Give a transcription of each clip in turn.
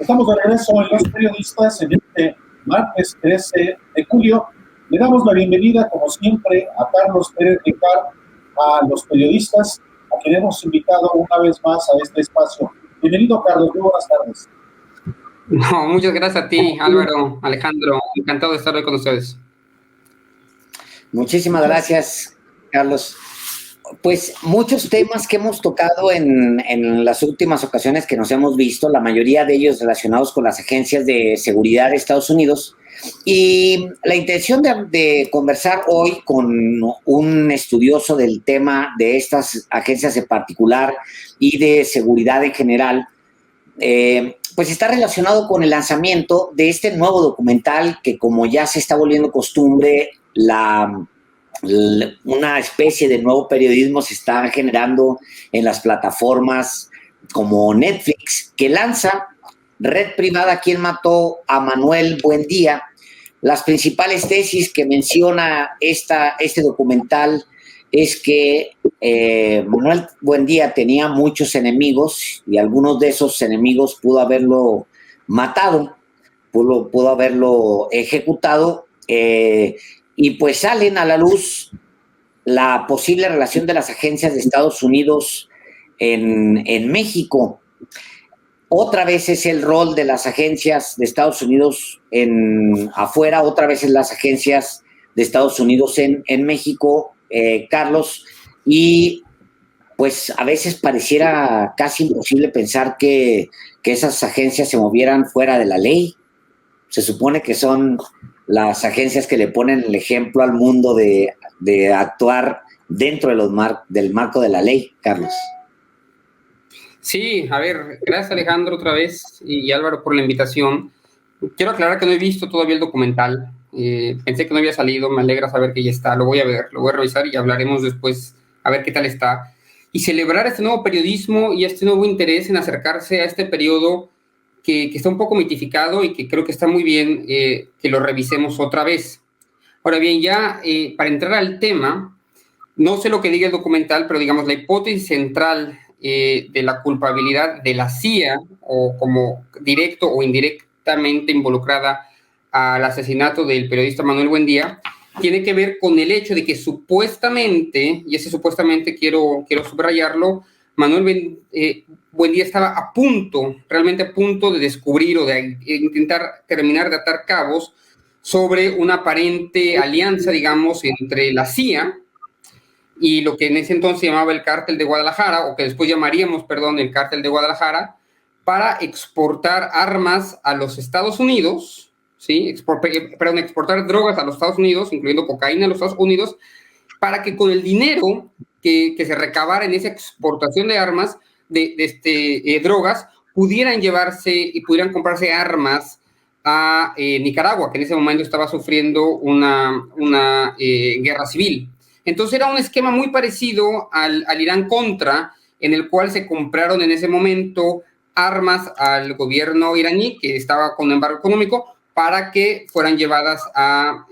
Estamos de regreso en Los Periodistas en este martes 13 de julio. Le damos la bienvenida, como siempre, a Carlos Pérez Ricard, a Los Periodistas, a quien hemos invitado una vez más a este espacio. Bienvenido, Carlos. Muy buenas tardes. No, muchas gracias a ti, Álvaro, Alejandro. Encantado de estar hoy con ustedes. Muchísimas gracias, Carlos. Pues muchos temas que hemos tocado en las últimas ocasiones que nos hemos visto, la mayoría de ellos relacionados con las agencias de seguridad de Estados Unidos. Y la intención de conversar hoy con un estudioso del tema de estas agencias en particular y de seguridad en general, pues está relacionado con el lanzamiento de este nuevo documental que, como ya se está volviendo costumbre, una especie de nuevo periodismo se está generando en las plataformas como Netflix, que lanza Red Privada, ¿Quién mató a Manuel Buendía? Las principales tesis que menciona este documental es que Manuel Buendía tenía muchos enemigos y algunos de esos enemigos pudo haberlo matado, pudo haberlo ejecutado, y pues salen a la luz la posible relación de las agencias de Estados Unidos en México. Otra vez es el rol de las agencias de Estados Unidos afuera, otra vez es las agencias de Estados Unidos en México, Carlos, y pues a veces pareciera casi imposible pensar que esas agencias se movieran fuera de la ley. Se supone que son las agencias que le ponen el ejemplo al mundo de actuar dentro del marco de la ley, Carlos. Sí, a ver, gracias Alejandro otra vez y Álvaro por la invitación. Quiero aclarar que no he visto todavía el documental. Pensé que no había salido, me alegra saber que ya está. Lo voy a ver, lo voy a revisar y hablaremos después a ver qué tal está. Y celebrar este nuevo periodismo y este nuevo interés en acercarse a este periodo que está un poco mitificado y que creo que está muy bien que lo revisemos otra vez. Ahora bien, ya para entrar al tema, no sé lo que diga el documental, pero digamos la hipótesis central de la culpabilidad de la CIA o como directo o indirectamente involucrada al asesinato del periodista Manuel Buendía tiene que ver con el hecho de que supuestamente, y ese supuestamente quiero subrayarlo, Manuel Buendía estaba realmente a punto de descubrir o de intentar terminar de atar cabos sobre una aparente alianza, digamos, entre la CIA y lo que en ese entonces se llamaba el Cártel de Guadalajara, o que después llamaríamos, perdón, el Cártel de Guadalajara, para exportar armas a los Estados Unidos, ¿sí? Exportar drogas a los Estados Unidos, incluyendo cocaína a los Estados Unidos, para que con el dinero que se recabara en esa exportación de armas, de drogas, pudieran llevarse y pudieran comprarse armas a Nicaragua, que en ese momento estaba sufriendo una guerra civil. Entonces era un esquema muy parecido al Irán-Contra, en el cual se compraron en ese momento armas al gobierno iraní, que estaba con embargo económico, para que fueran llevadas a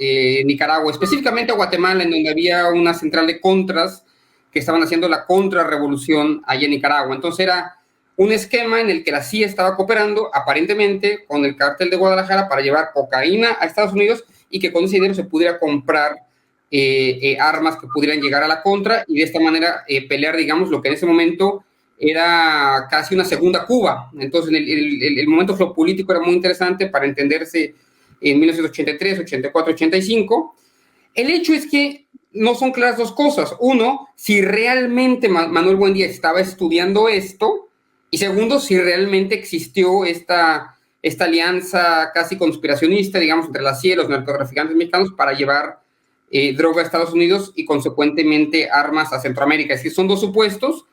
Nicaragua, específicamente a Guatemala, en donde había una central de contras que estaban haciendo la contrarrevolución allá en Nicaragua. Entonces era un esquema en el que la CIA estaba cooperando aparentemente con el Cártel de Guadalajara para llevar cocaína a Estados Unidos y que con ese dinero se pudiera comprar armas que pudieran llegar a la contra y de esta manera pelear, digamos, lo que en ese momento era casi una segunda Cuba. Entonces el momento geopolítico era muy interesante para entenderse en 1983, 84, 85. El hecho es que no son claras dos cosas. Uno, si realmente Manuel Buendía estaba estudiando esto, y segundo, si realmente existió esta alianza casi conspiracionista, digamos, entre la CIA y los narcotraficantes mexicanos para llevar droga a Estados Unidos y consecuentemente armas a Centroamérica. Es decir, son dos supuestos.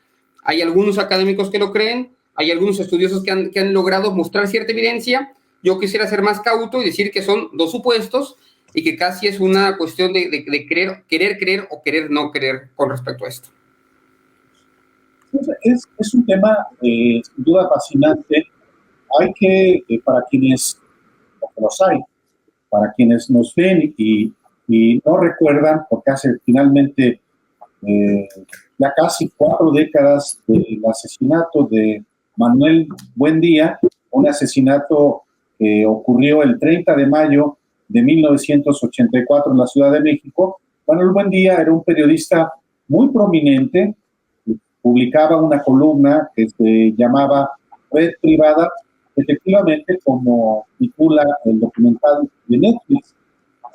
Hay algunos académicos que lo creen, hay algunos estudiosos que han logrado mostrar cierta evidencia. Yo quisiera ser más cauto y decir que son dos supuestos y que casi es una cuestión de querer creer o querer no creer con respecto a esto. Es un tema sin duda fascinante. Hay que, para quienes, porque los hay, para quienes nos ven y no recuerdan, porque hace finalmente ya casi 4 décadas del asesinato de Manuel Buendía, un asesinato que ocurrió el 30 de mayo de 1984 en la Ciudad de México. Manuel Buendía era un periodista muy prominente, publicaba una columna que se llamaba Red Privada, efectivamente como titula el documental de Netflix.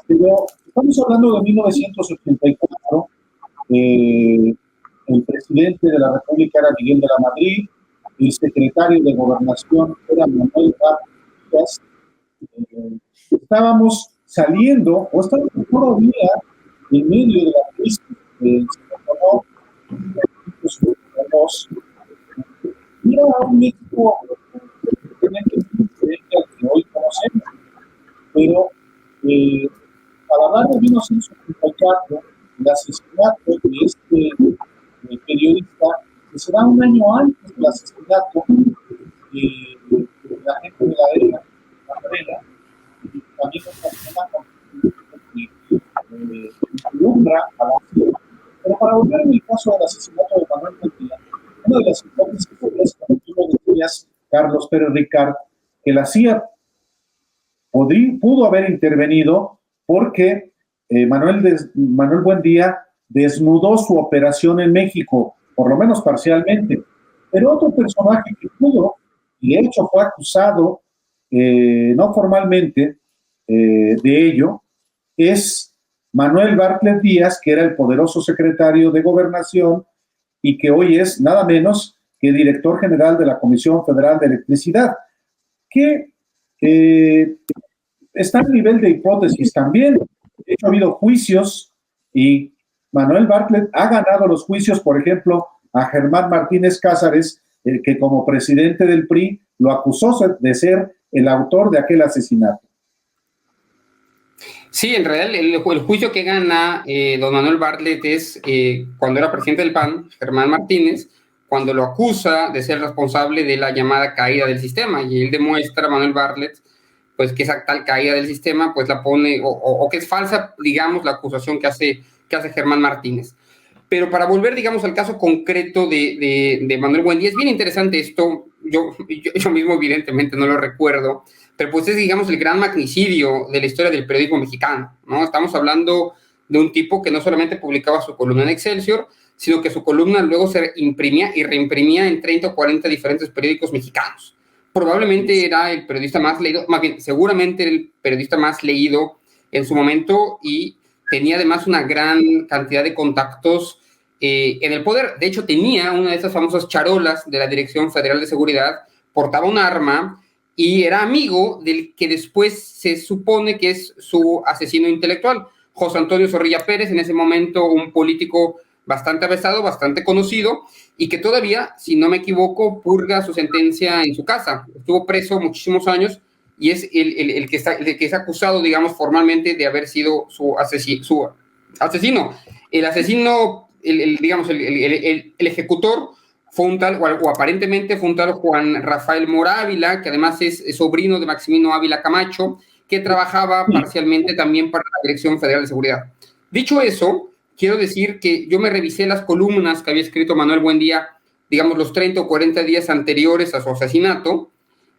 Pero estamos hablando de 1984, el presidente de la República era Miguel de la Madrid, el secretario de Gobernación era Manuel Vargas. Estábamos saliendo, o estábamos todavía en medio de la crisis del señor era un México diferente al que hoy conocemos, pero para hablar de 1984, el asesinato de este periodista, que será un año antes del asesinato de la gente de la era Cabrera, y también es una que alumbra a la ciudad. Pero para volver en el caso del asesinato de Manuel Buendía, una de las hipótesis es, como tú lo decías, Carlos Pérez Ricard, que la CIA pudo haber intervenido porque Manuel Buendía desnudó su operación en México, por lo menos parcialmente. Pero otro personaje que pudo, y de hecho fue acusado, no formalmente, de ello, es Manuel Bartlett Díaz, que era el poderoso secretario de Gobernación y que hoy es nada menos que director general de la Comisión Federal de Electricidad, que está a nivel de hipótesis también. De hecho, ha habido juicios y Manuel Bartlett ha ganado los juicios, por ejemplo, a Germán Martínez Cázares, que como presidente del PRI lo acusó de ser el autor de aquel asesinato. Sí, en realidad el juicio que gana don Manuel Bartlett es cuando era presidente del PAN, Germán Martínez, cuando lo acusa de ser responsable de la llamada caída del sistema, y él demuestra a Manuel Bartlett pues que esa tal caída del sistema pues la pone, o que es falsa, digamos, la acusación que hace Germán Martínez. Pero para volver, digamos, al caso concreto de Manuel Buendía, es bien interesante esto. Yo mismo evidentemente no lo recuerdo, pero pues es, digamos, el gran magnicidio de la historia del periodismo mexicano, ¿no? Estamos hablando de un tipo que no solamente publicaba su columna en Excelsior, sino que su columna luego se imprimía y reimprimía en 30 o 40 diferentes periódicos mexicanos. Probablemente era el periodista más leído, más bien, seguramente era el periodista más leído en su momento, y tenía además una gran cantidad de contactos en el poder. De hecho, tenía una de esas famosas charolas de la Dirección Federal de Seguridad, portaba un arma y era amigo del que después se supone que es su asesino intelectual, José Antonio Zorrilla Pérez, en ese momento un político bastante avesado, bastante conocido, y que todavía, si no me equivoco, purga su sentencia en su casa. Estuvo preso muchísimos años y es el que es acusado, digamos, formalmente de haber sido su asesino. El asesino, digamos, el ejecutor fue un tal, o aparentemente fue un tal Juan Rafael Mora Ávila, que además es sobrino de Maximino Ávila Camacho, que trabajaba parcialmente también para la Dirección Federal de Seguridad. Dicho eso, quiero decir que yo me revisé las columnas que había escrito Manuel Buendía, digamos, los 30 o 40 días anteriores a su asesinato,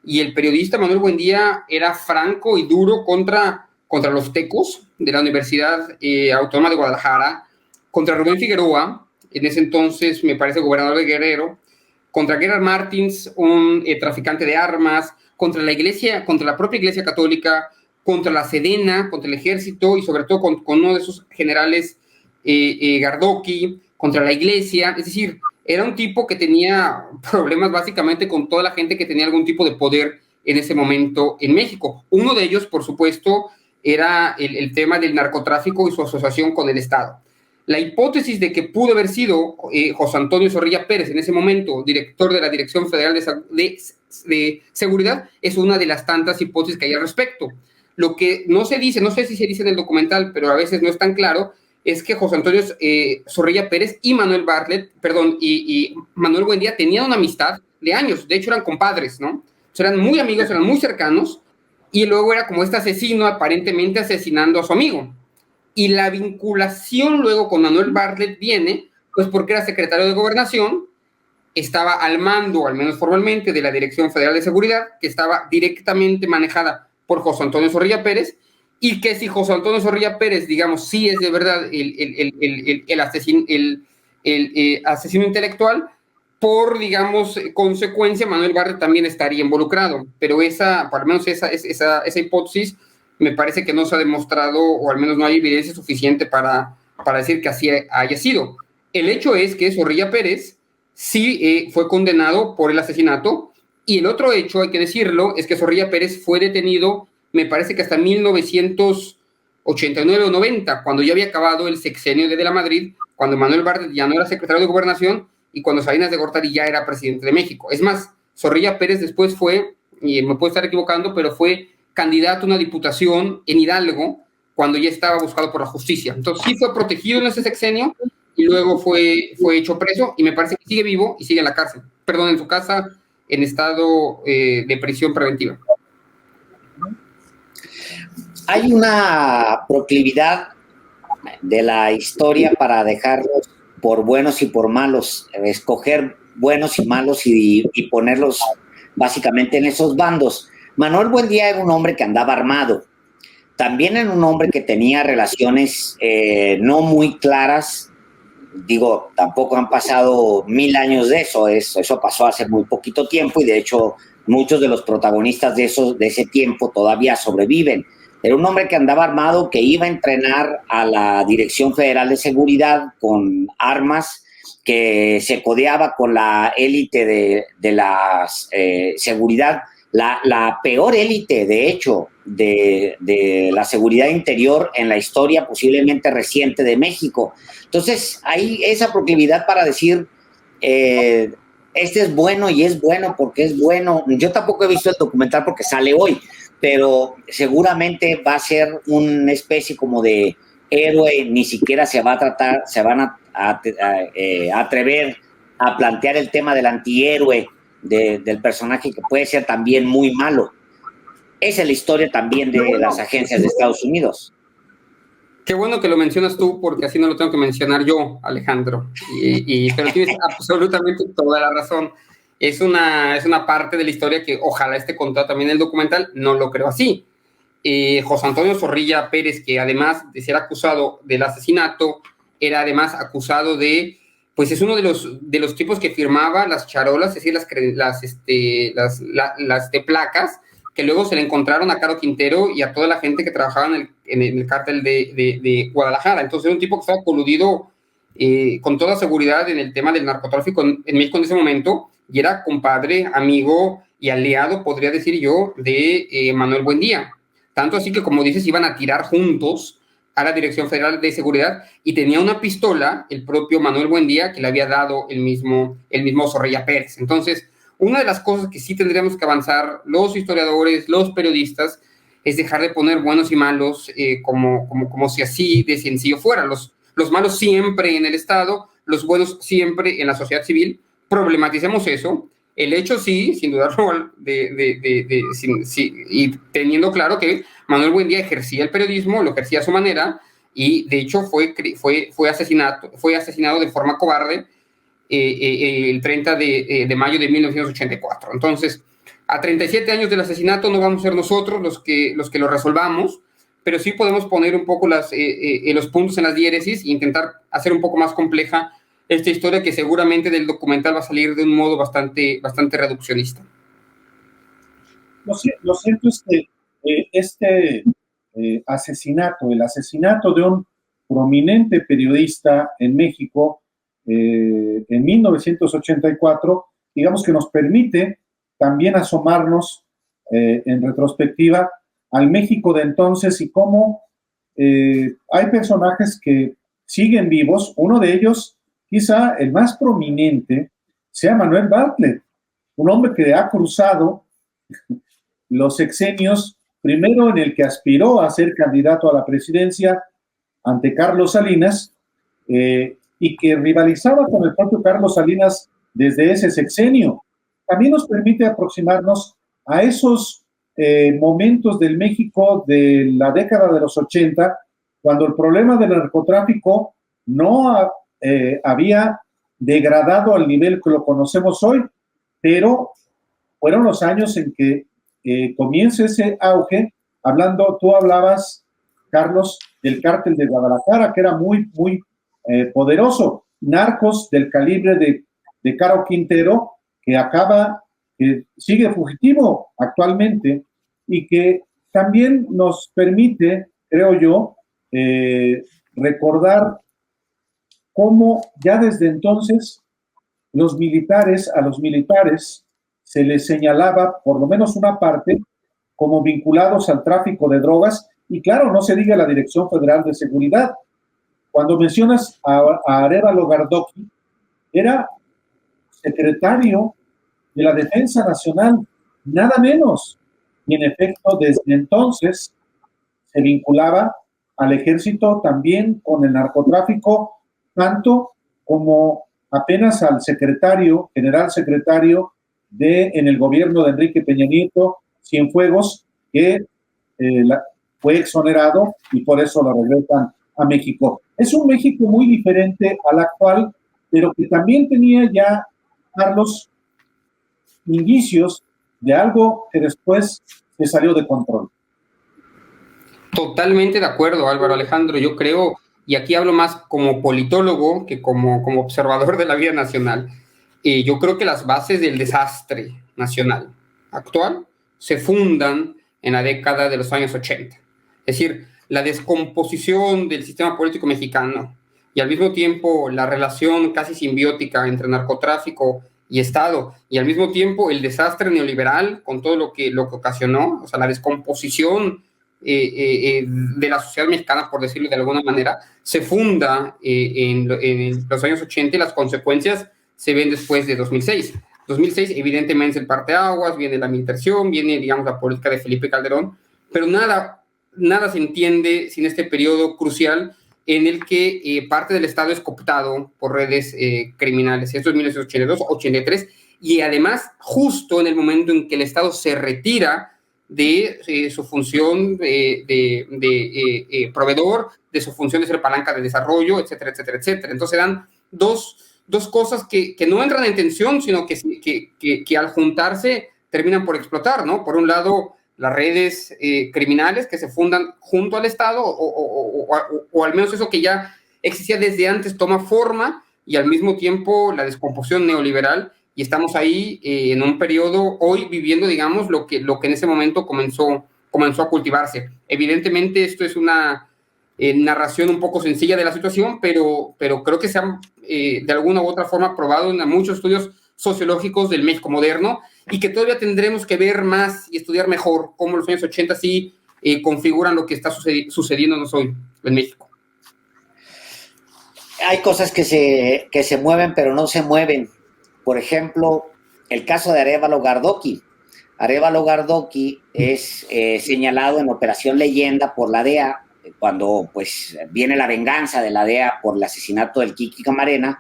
y el periodista Manuel Buendía era franco y duro contra los tecos de la Universidad Autónoma de Guadalajara, contra Rubén Figueroa, en ese entonces me parece gobernador de Guerrero, contra Gerard Martins, un traficante de armas, contra la iglesia, contra la propia Iglesia Católica, contra la Sedena, contra el ejército y sobre todo con uno de sus generales, Gardoqui, contra la iglesia. Es decir, era un tipo que tenía problemas básicamente con toda la gente que tenía algún tipo de poder en ese momento en México. Uno de ellos, por supuesto, era el tema del narcotráfico y su asociación con el Estado. La hipótesis de que pudo haber sido José Antonio Zorrilla Pérez, en ese momento director de la Dirección Federal de Seguridad, es una de las tantas hipótesis que hay al respecto. Lo que no se dice, no sé si se dice en el documental, pero a veces no es tan claro, es que José Antonio Zorrilla Pérez y Manuel Bartlett, y Manuel Buendía tenían una amistad de años. De hecho, eran compadres, ¿no? O sea, eran muy amigos, eran muy cercanos, y luego era como este asesino aparentemente asesinando a su amigo. Y la vinculación luego con Manuel Bartlett viene, pues porque era secretario de Gobernación, estaba al mando, al menos formalmente, de la Dirección Federal de Seguridad, que estaba directamente manejada por José Antonio Zorrilla Pérez, y que si José Antonio Zorrilla Pérez, digamos, sí es de verdad el asesino intelectual, por, digamos, consecuencia, Manuel Bartlett también estaría involucrado, pero al menos esa hipótesis me parece que no se ha demostrado, o al menos no hay evidencia suficiente para decir que así haya sido. El hecho es que Zorrilla Pérez sí fue condenado por el asesinato, y el otro hecho, hay que decirlo, es que Zorrilla Pérez fue detenido, me parece que hasta 1989 o 90, cuando ya había acabado el sexenio de la Madrid, cuando Manuel Bartlett ya no era secretario de Gobernación y cuando Salinas de Gortari ya era presidente de México. Es más, Zorrilla Pérez después fue, y me puedo estar equivocando, pero fue candidato a una diputación en Hidalgo cuando ya estaba buscado por la justicia. Entonces sí fue protegido en ese sexenio y luego fue hecho preso, y me parece que sigue vivo y sigue en la cárcel. Perdón, en su casa, en estado de prisión preventiva. Hay una proclividad de la historia para dejarlos por buenos y por malos, escoger buenos y malos y ponerlos básicamente en esos bandos. Manuel Buendía era un hombre que andaba armado, también era un hombre que tenía relaciones no muy claras. Digo, tampoco han pasado 1000 años de eso, eso pasó hace muy poquito tiempo, y de hecho muchos de los protagonistas de ese tiempo todavía sobreviven. Era un hombre que andaba armado, que iba a entrenar a la Dirección Federal de Seguridad con armas, que se codeaba con la élite de la seguridad, la peor élite, de hecho, de la seguridad interior en la historia posiblemente reciente de México. Entonces, hay esa proclividad para decir, este es bueno y es bueno porque es bueno. Yo tampoco he visto el documental porque sale hoy, pero seguramente va a ser una especie como de héroe, ni siquiera se van a atrever a plantear el tema del antihéroe, del personaje que puede ser también muy malo. Esa es la historia también de las agencias de Estados Unidos. Qué bueno que lo mencionas tú, porque así no lo tengo que mencionar yo, Alejandro. Pero tienes absolutamente toda la razón. Es una parte de la historia que ojalá esté contada también en el documental. No lo creo así. José Antonio Zorrilla Pérez, que además de ser acusado del asesinato, era además acusado de, pues es uno de los tipos que firmaba las charolas, es decir, las placas, que luego se le encontraron a Caro Quintero y a toda la gente que trabajaba en el cártel de Guadalajara. Entonces era un tipo que estaba coludido con toda seguridad en el tema del narcotráfico en México en ese momento, y era compadre, amigo y aliado, podría decir yo, de Manuel Buendía. Tanto así que, como dices, iban a tirar juntos a la Dirección Federal de Seguridad, y tenía una pistola el propio Manuel Buendía que le había dado el mismo Zorrilla Pérez. Entonces, una de las cosas que sí tendríamos que avanzar los historiadores, los periodistas, es dejar de poner buenos y malos como si así de sencillo fuera. Los malos siempre en el Estado, los buenos siempre en la sociedad civil. Problematicemos eso. El hecho sí, sin dudarlo, y teniendo claro que Manuel Buendía ejercía el periodismo, lo ejercía a su manera, y de hecho fue asesinado de forma cobarde el 30 de mayo de 1984. Entonces, a 37 años del asesinato no vamos a ser nosotros los que lo resolvamos, pero sí podemos poner un poco los puntos en las diéresis e intentar hacer un poco más compleja esta historia, que seguramente del documental va a salir de un modo bastante reduccionista. Lo cierto es que el asesinato de un prominente periodista en México en 1984, digamos que nos permite también asomarnos en retrospectiva al México de entonces, y cómo hay personajes que siguen vivos. Uno de ellos, quizá el más prominente, sea Manuel Bartlett, un hombre que ha cruzado los sexenios, primero en el que aspiró a ser candidato a la presidencia ante Carlos Salinas, y que rivalizaba con el propio Carlos Salinas desde ese sexenio. También nos permite aproximarnos a esos momentos del México de la década de los 80, cuando el problema del narcotráfico no había degradado al nivel que lo conocemos hoy, pero fueron los años en que comienza ese auge. Tú hablabas, Carlos, del cártel de Guadalajara, que era muy, muy poderoso. Narcos del calibre de Caro Quintero, que sigue fugitivo actualmente y que también nos permite, creo yo, recordar cómo ya desde entonces a los militares se les señalaba, por lo menos una parte, como vinculados al tráfico de drogas, y claro, no se diga la Dirección Federal de Seguridad. Cuando mencionas a Arévalo Gardoqui, era secretario de la Defensa Nacional, nada menos, y en efecto, desde entonces se vinculaba al ejército también con el narcotráfico, tanto como apenas al general secretario en el gobierno de Enrique Peña Nieto, Cienfuegos, que fue exonerado y por eso lo regresan a México. Es un México muy diferente al actual, pero que también tenía ya, Carlos, indicios de algo que después se salió de control. Totalmente de acuerdo, Álvaro Alejandro. Yo creo, y aquí hablo más como politólogo que como observador de la vida nacional, yo creo que las bases del desastre nacional actual se fundan en la década de los años 80. Es decir, la descomposición del sistema político mexicano y al mismo tiempo la relación casi simbiótica entre narcotráfico y Estado, y al mismo tiempo el desastre neoliberal con todo lo que ocasionó, o sea, la descomposición de la sociedad mexicana, por decirlo de alguna manera, se funda en los años 80 y las consecuencias se ven después de 2006. 2006 evidentemente es el parteaguas, viene la militarización, viene, digamos, la política de Felipe Calderón, pero nada se entiende sin este periodo crucial en el que parte del Estado es cooptado por redes criminales. Esto es 1982-83, y además justo en el momento en que el Estado se retira de su función de proveedor, de su función de ser palanca de desarrollo, etcétera, etcétera, etcétera. Entonces dan dos cosas que no entran en tensión, sino que al juntarse terminan por explotar, ¿no? Por un lado, las redes criminales que se fundan junto al Estado, o al menos eso que ya existía desde antes toma forma, y al mismo tiempo la descomposición neoliberal, y estamos ahí en un periodo, hoy viviendo, digamos, lo que en ese momento comenzó a cultivarse. Evidentemente esto es una narración un poco sencilla de la situación, pero creo que se han de alguna u otra forma probado en muchos estudios sociológicos del México moderno, y que todavía tendremos que ver más y estudiar mejor cómo los años 80 sí configuran lo que está sucediéndonos hoy en México. Hay cosas que se mueven, pero no se mueven. Por ejemplo, el caso de Arévalo Gardoqui. Arévalo Gardoqui es señalado en Operación Leyenda por la DEA, cuando pues viene la venganza de la DEA por el asesinato del Kiki Camarena.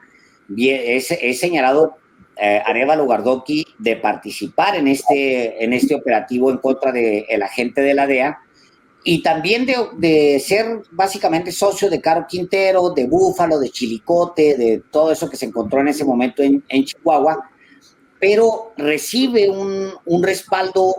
Es señalado Arévalo Gardoqui de participar en este operativo en contra del agente de la DEA, y también de ser básicamente socio de Caro Quintero, de Búfalo, de Chilicote, de todo eso que se encontró en ese momento en Chihuahua, pero recibe un respaldo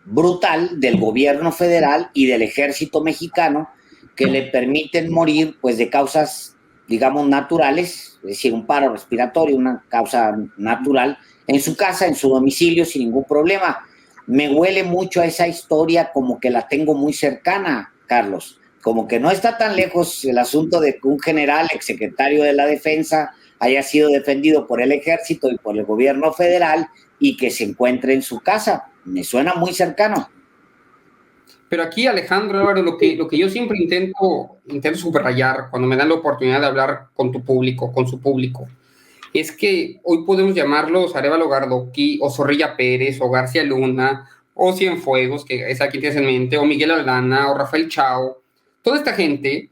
brutal del gobierno federal y del ejército mexicano, que le permiten morir pues de causas, digamos, naturales, es decir, un paro respiratorio, una causa natural, en su casa, en su domicilio, sin ningún problema. Me huele mucho a esa historia, como que la tengo muy cercana, Carlos, como que no está tan lejos el asunto de que un general, exsecretario de la Defensa, haya sido defendido por el ejército y por el gobierno federal y que se encuentre en su casa. Me suena muy cercano. Pero aquí, Alejandro, Álvaro, lo que yo siempre intento subrayar cuando me dan la oportunidad de hablar con tu público, con su público, es que hoy podemos llamarlos Arévalo Gardoqui, o Zorrilla Pérez, o García Luna, o Cienfuegos, que es a quien tienes en mente, o Miguel Aldana, o Rafael Chao, toda esta gente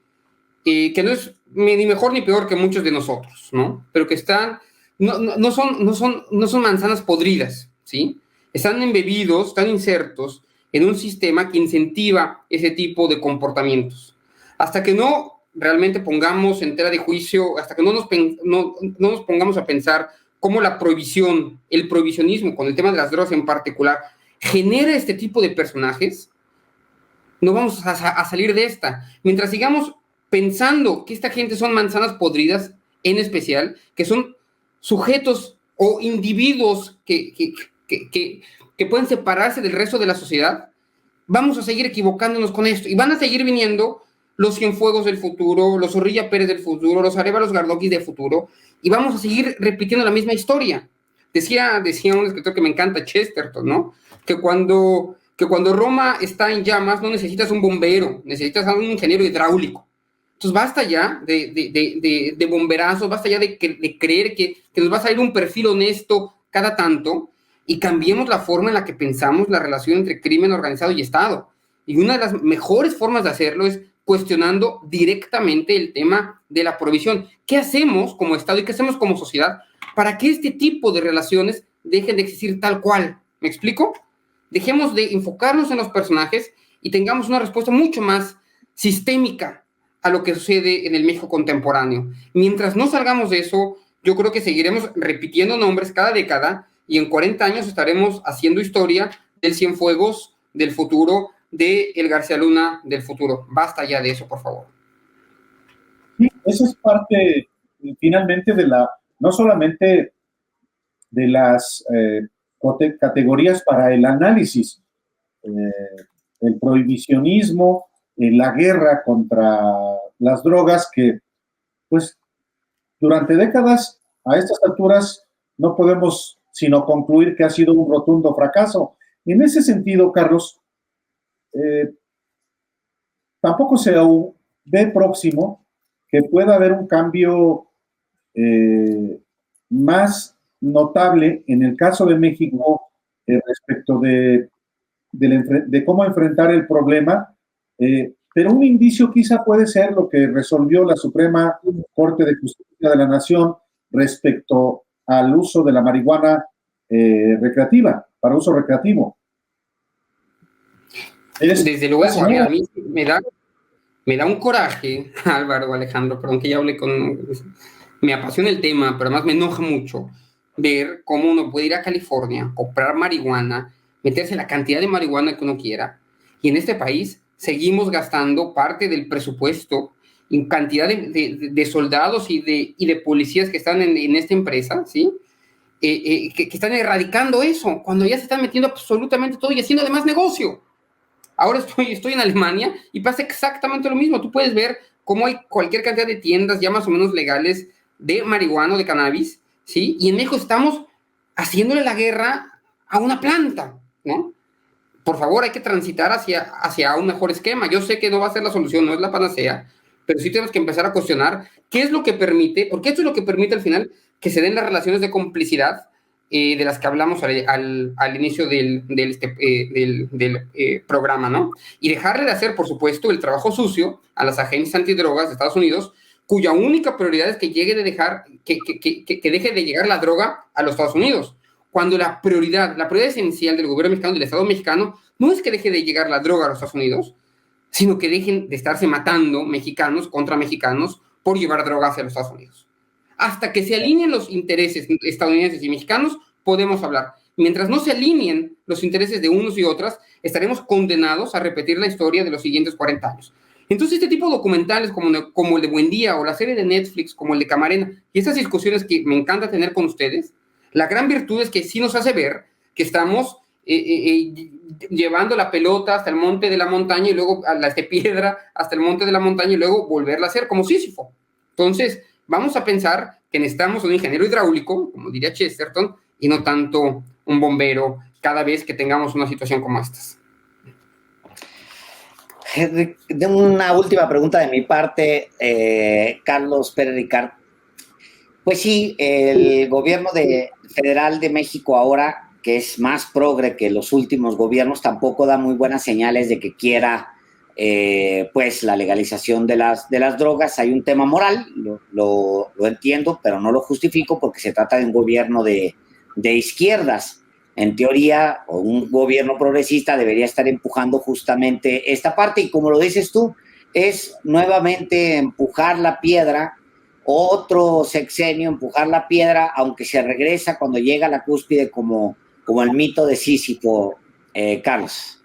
que no es ni mejor ni peor que muchos de nosotros, ¿no? Pero que están, no son manzanas podridas, ¿sí? Están embebidos, están insertos en un sistema que incentiva ese tipo de comportamientos. Hasta que no realmente pongamos en tela de juicio, hasta que no nos pongamos a pensar cómo la prohibición, el prohibicionismo con el tema de las drogas en particular, genera este tipo de personajes, no vamos a salir de esta. Mientras sigamos pensando que esta gente son manzanas podridas, en especial, que son sujetos o individuos que pueden separarse del resto de la sociedad, vamos a seguir equivocándonos con esto. Y van a seguir viniendo los Cienfuegos del futuro, los Zorrilla Pérez del futuro, los Arévalos Gardokis del futuro, y vamos a seguir repitiendo la misma historia. Decía un escritor que me encanta, Chesterton, ¿no? Que cuando Roma está en llamas, no necesitas un bombero, necesitas a un ingeniero hidráulico. Entonces basta ya de bomberazos, basta ya de creer que nos va a salir un perfil honesto cada tanto, y cambiemos la forma en la que pensamos la relación entre crimen organizado y Estado. Y una de las mejores formas de hacerlo es cuestionando directamente el tema de la prohibición. ¿Qué hacemos como Estado y qué hacemos como sociedad para que este tipo de relaciones dejen de existir tal cual? ¿Me explico? Dejemos de enfocarnos en los personajes y tengamos una respuesta mucho más sistémica a lo que sucede en el México contemporáneo. Mientras no salgamos de eso, yo creo que seguiremos repitiendo nombres cada década y en 40 años estaremos haciendo historia del Cienfuegos del futuro, de el García Luna del futuro. Basta ya de eso, por favor. Sí, eso es parte, finalmente, no solamente de las categorías para el análisis, el prohibicionismo, la guerra contra las drogas, que pues durante décadas, a estas alturas, no podemos sino concluir que ha sido un rotundo fracaso. En ese sentido, Carlos, tampoco se ve próximo que pueda haber un cambio más notable en el caso de México respecto de cómo enfrentar el problema, pero un indicio quizá puede ser lo que resolvió la Suprema Corte de Justicia de la Nación respecto al uso de la marihuana recreativa, para uso recreativo. Desde luego, a mí me da un coraje, Álvaro, Alejandro, perdón que ya hablé me apasiona el tema, pero además me enoja mucho ver cómo uno puede ir a California, comprar marihuana, meterse la cantidad de marihuana que uno quiera, y en este país seguimos gastando parte del presupuesto en cantidad de soldados y de policías que están en esta empresa, ¿sí? Que están erradicando eso, cuando ya se están metiendo absolutamente todo y haciendo además negocio. Ahora estoy en Alemania y pasa exactamente lo mismo. Tú puedes ver cómo hay cualquier cantidad de tiendas ya más o menos legales de marihuana o de cannabis, ¿sí? Y en México estamos haciéndole la guerra a una planta, ¿no? Por favor, hay que transitar hacia un mejor esquema. Yo sé que no va a ser la solución, no es la panacea, pero sí tenemos que empezar a cuestionar qué es lo que permite, porque esto es lo que permite al final que se den las relaciones de complicidad de las que hablamos al inicio del programa, ¿no? Y dejarle de hacer, por supuesto, el trabajo sucio a las agencias antidrogas de Estados Unidos, cuya única prioridad es que deje de llegar la droga a los Estados Unidos. Cuando la prioridad esencial del gobierno mexicano, del Estado mexicano, no es que deje de llegar la droga a los Estados Unidos, sino que dejen de estarse matando mexicanos contra mexicanos por llevar droga hacia los Estados Unidos. Hasta que se alineen los intereses estadounidenses y mexicanos, podemos hablar. Mientras no se alineen los intereses de unos y otras, estaremos condenados a repetir la historia de los siguientes 40 años. Entonces, este tipo de documentales como el de Buendía o la serie de Netflix como el de Camarena y estas discusiones que me encanta tener con ustedes, la gran virtud es que sí nos hace ver que estamos llevando la pelota hasta el monte de la montaña y luego a la piedra hasta el monte de la montaña y luego volverla a hacer como Sísifo. Entonces, vamos a pensar que necesitamos un ingeniero hidráulico, como diría Chesterton, y no tanto un bombero cada vez que tengamos una situación como estas. Una última pregunta de mi parte, Carlos Pérez Ricard. Pues sí, el gobierno federal de México ahora, que es más progre que los últimos gobiernos, tampoco da muy buenas señales de que quiera pues la legalización de las drogas. Hay un tema moral, lo entiendo, pero no lo justifico porque se trata de un gobierno de izquierdas. En teoría, un gobierno progresista debería estar empujando justamente esta parte y como lo dices tú, es nuevamente empujar la piedra, otro sexenio, empujar la piedra, aunque se regresa cuando llega a la cúspide como el mito de Sísifo, Carlos.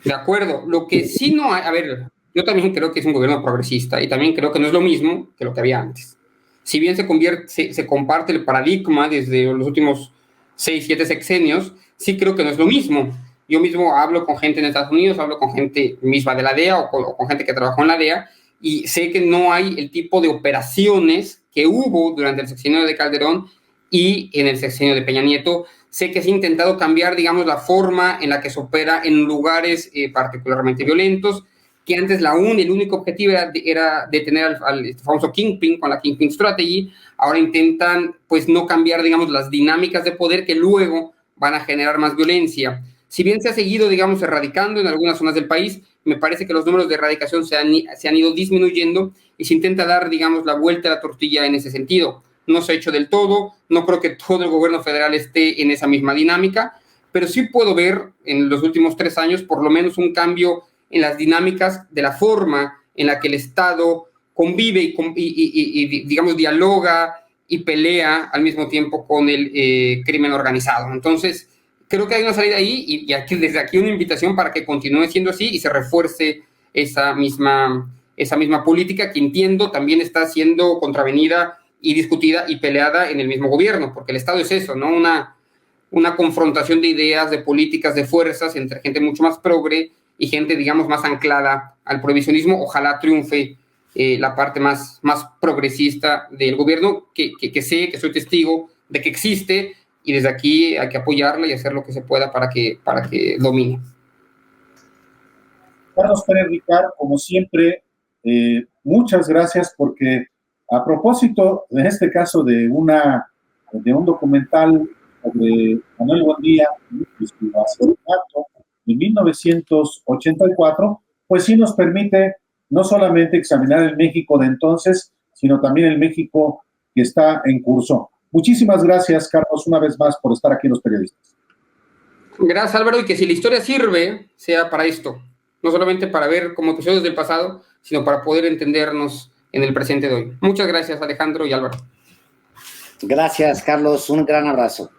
De acuerdo. Lo que sí no hay, a ver, yo también creo que es un gobierno progresista y también creo que no es lo mismo que lo que había antes. Si bien se comparte el paradigma desde los últimos 6, 7 sexenios, sí creo que no es lo mismo. Yo mismo hablo con gente en Estados Unidos, hablo con gente misma de la DEA o con gente que trabajó en la DEA y sé que no hay el tipo de operaciones que hubo durante el sexenio de Calderón y en el sexenio de Peña Nieto. Sé que se ha intentado cambiar, digamos, la forma en la que se opera en lugares particularmente violentos, que antes el único objetivo era detener al famoso Kingpin con la Kingpin Strategy. Ahora intentan, pues, no cambiar, digamos, las dinámicas de poder que luego van a generar más violencia. Si bien se ha seguido, digamos, erradicando en algunas zonas del país, me parece que los números de erradicación se han ido disminuyendo y se intenta dar, digamos, la vuelta a la tortilla en ese sentido. No se ha hecho del todo, no creo que todo el gobierno federal esté en esa misma dinámica, pero sí puedo ver en los últimos 3 años por lo menos un cambio en las dinámicas de la forma en la que el Estado convive y digamos, dialoga y pelea al mismo tiempo con el crimen organizado. Entonces, creo que hay una salida ahí y desde aquí una invitación para que continúe siendo así y se refuerce esa misma política que entiendo también está siendo contravenida y discutida y peleada en el mismo gobierno, porque el Estado es eso, ¿no? Una confrontación de ideas, de políticas, de fuerzas entre gente mucho más progre y gente, digamos, más anclada al prohibicionismo. Ojalá triunfe la parte más progresista del gobierno, que sé, que soy testigo de que existe, y desde aquí hay que apoyarla y hacer lo que se pueda para que domine. Carlos Pérez Ricard, como siempre, muchas gracias, porque a propósito, en este caso, de un documental sobre Manuel Buendía y su asesinato en 1984, pues sí nos permite no solamente examinar el México de entonces, sino también el México que está en curso. Muchísimas gracias, Carlos, una vez más por estar aquí en Los Periodistas. Gracias, Álvaro, y que si la historia sirve, sea para esto, no solamente para ver como episodios del pasado, sino para poder entendernos en el presente de hoy. Muchas gracias, Alejandro y Álvaro. Gracias, Carlos. Un gran abrazo.